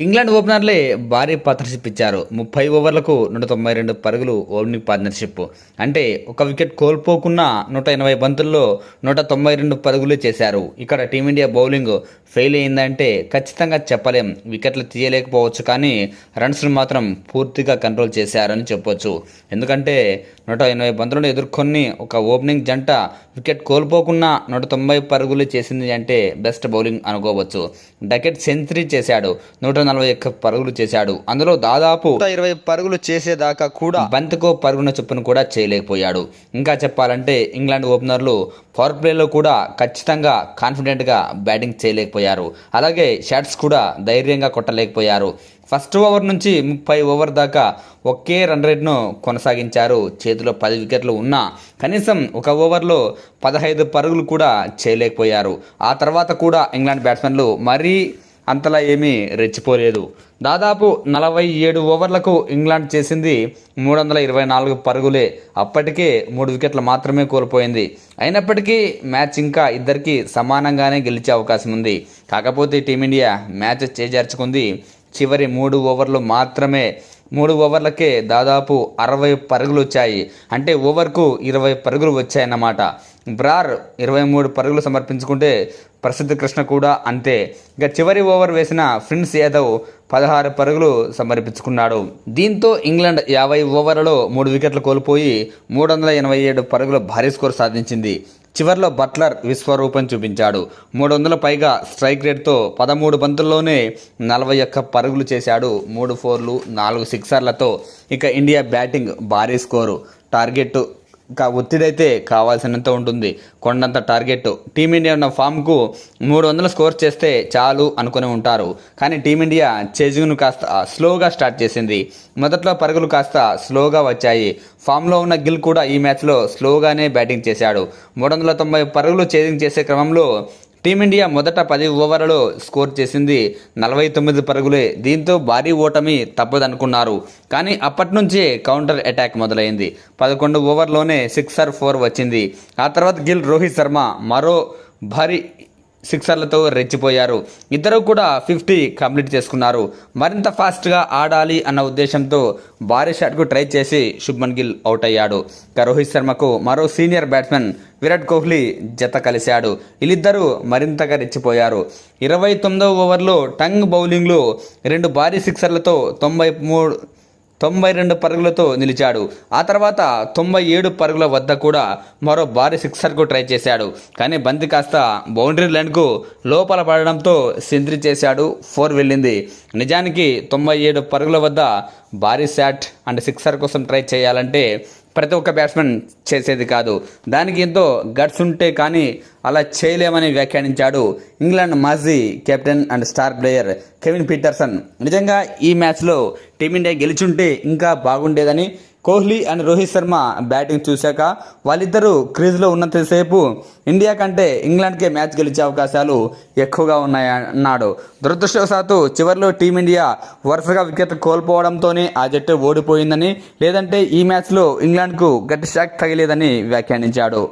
England ఓపెనర్లే భారీ partnership ఇచ్చారు. 30 ఓవర్లకు 192 పరుగులు ఓపెనింగ్ పార్ట్నర్షిప్. అంటే ఒక వికెట్ కోల్పోకున్నా 180 బంతుల్లో 192 పరుగులు చేశారు. ఇక్కడ టీమిండియా బౌలింగ్ ఫెయిల్ అయిందంటే ఖచ్చితంగా చెప్పలేం. వికెట్లు తీయలేకపోవచ్చు, కానీ రన్స్ను మాత్రం పూర్తిగా కంట్రోల్ చేశారని చెప్పొచ్చు. ఎందుకంటే 180 బంతులను ఎదుర్కొని ఒక ఓపెనింగ్ జంట వికెట్ కోల్పోకున్నా 190 పరుగులు చేసింది అంటే బెస్ట్ బౌలింగ్ అనుకోవచ్చు. డకెట్ సెంచరీ చేశాడు, 141 పరుగులు చేశాడు. అందులో దాదాపు 120 పరుగులు చేసేదాకా కూడా బంతికో పరుగున చొప్పున కూడా చేయలేకపోయాడు. ఇంకా చెప్పాలంటే ఇంగ్లాండ్ ఓపెనర్లు పవర్ ప్లేలో కూడా ఖచ్చితంగా కాన్ఫిడెంట్గా బ్యాటింగ్ చేయలేకపోయారు. అలాగే షాట్స్ కూడా ధైర్యంగా కొట్టలేకపోయారు. ఫస్ట్ ఓవర్ నుంచి 30 ఓవర్ దాకా ఒకే రన్ రేట్ను కొనసాగించారు. చేతిలో 10 వికెట్లు ఉన్నా కనీసం ఒక ఓవర్లో 15 పరుగులు కూడా చేయలేకపోయారు. ఆ తర్వాత కూడా ఇంగ్లాండ్ బ్యాట్స్మెన్లు మరీ అంతలా ఏమీ రెచ్చిపోలేదు. దాదాపు 47 ఓవర్లకు ఇంగ్లాండ్ చేసింది 324 పరుగులే. అప్పటికే 3 వికెట్లు మాత్రమే కోల్పోయింది. అయినప్పటికీ మ్యాచ్ ఇంకా ఇద్దరికి సమానంగానే గెలిచే అవకాశం ఉంది. కాకపోతే టీమిండియా మ్యాచ్ చేజార్చుకుంది. చివరి 3 ఓవర్లు మాత్రమే. 3 ఓవర్లకే దాదాపు 60 పరుగులు వచ్చాయి. అంటే ఓవర్కు 20 పరుగులు వచ్చాయన్నమాట. బ్రార్ 23 పరుగులు సమర్పించుకుంటే ప్రసిద్ధ కృష్ణ కూడా అంతే. ఇక చివరి ఓవర్ వేసిన ప్రిన్స్ యాదవ్ 16 పరుగులు సమర్పించుకున్నాడు. దీంతో ఇంగ్లాండ్ 50 ఓవర్లలో 3 వికెట్లు కోల్పోయి 387 పరుగుల భారీ స్కోర్ సాధించింది. చివర్లో బట్లర్ విశ్వరూపం చూపించాడు. 300 పైగా స్ట్రైక్ రేట్తో 13 బంతుల్లోనే 41 పరుగులు చేశాడు. 3 ఫోర్లు 4 సిక్సర్లతో. ఇక ఇండియా బ్యాటింగ్ భారీ స్కోరు. టార్గెట్ ఇంకా ఒత్తిడైతే కావాల్సినంత ఉంటుంది, కొండంత టార్గెట్. టీమిండియా ఉన్న ఫామ్కు 300 స్కోర్ చేస్తే చాలు అనుకుని ఉంటారు. కానీ టీమిండియా చేజింగ్ను కాస్త స్లోగా స్టార్ట్ చేసింది. మొదట్లో పరుగులు కాస్త స్లోగా వచ్చాయి. ఫామ్లో ఉన్న గిల్ కూడా ఈ మ్యాచ్లో స్లోగానే బ్యాటింగ్ చేశాడు. 390 పరుగులు చేజింగ్ చేసే క్రమంలో టీమిండియా మొదట 10 ఓవర్లలో స్కోర్ చేసింది 49 పరుగులే. దీంతో భారీ ఓటమి తప్పదనుకున్నారు. కానీ అప్పటి నుంచే కౌంటర్ అటాక్ మొదలైంది. 11 ఓవర్లోనే 6-4 వచ్చింది. ఆ తర్వాత గిల్, రోహిత్ శర్మ మరో భారీ సిక్సర్లతో రెచ్చిపోయారు. ఇద్దరు కూడా 50 కంప్లీట్ చేసుకున్నారు. మరింత ఫాస్ట్గా ఆడాలి అన్న ఉద్దేశంతో భారీ షాట్కు ట్రై చేసి శుభ్మన్ గిల్ అవుట్ అయ్యాడు. ఇక రోహిత్ శర్మకు మరో సీనియర్ బ్యాట్స్మెన్ విరాట్ కోహ్లీ జత కలిశాడు. వీళ్ళిద్దరూ మరింతగా రెచ్చిపోయారు. 29వ ఓవర్లో టంగ్ బౌలింగ్లో 2 భారీ సిక్సర్లతో 92 పరుగులతో నిలిచాడు. ఆ తర్వాత 97 పరుగుల వద్ద కూడా మరో భారీ సిక్సర్కు ట్రై చేశాడు. కానీ బంతి కాస్త బౌండరీ లైన్కు లోపల పడడంతో సెంచరీ చేశాడు. 4 వెళ్ళింది. నిజానికి 97 పరుగుల వద్ద భారీ షాట్ అండ్ సిక్సర్ కోసం ట్రై చేయాలంటే ప్రతి ఒక్క బ్యాట్స్మెన్ చేసేది కాదు. దానికి ఎంతో గట్స్ ఉంటే కానీ అలా చేయలేమని వ్యాఖ్యానించాడు ఇంగ్లాండ్ మాజీ captain and star player Kevin Pietersen. నిజంగా ఈ మ్యాచ్లో టీమిండియా గెలిచుంటే ఇంకా బాగుండేదని కోహ్లీ అండ్ రోహిత్ శర్మ బ్యాటింగ్ చూశాక వాళ్ళిద్దరూ క్రీజ్లో ఉన్నంతసేపు ఇండియా కంటే ఇంగ్లాండ్కే మ్యాచ్ గెలిచే అవకాశాలు ఎక్కువగా ఉన్నాయన్నాడు. దురదృష్టవశాత్తు చివరిలో టీమిండియా వరుసగా వికెట్ కోల్పోవడంతోనే ఆ జట్టు ఓడిపోయిందని, లేదంటే ఈ మ్యాచ్లో ఇంగ్లాండ్కు గట్టి షాక్ తగిలేదని వ్యాఖ్యానించాడు.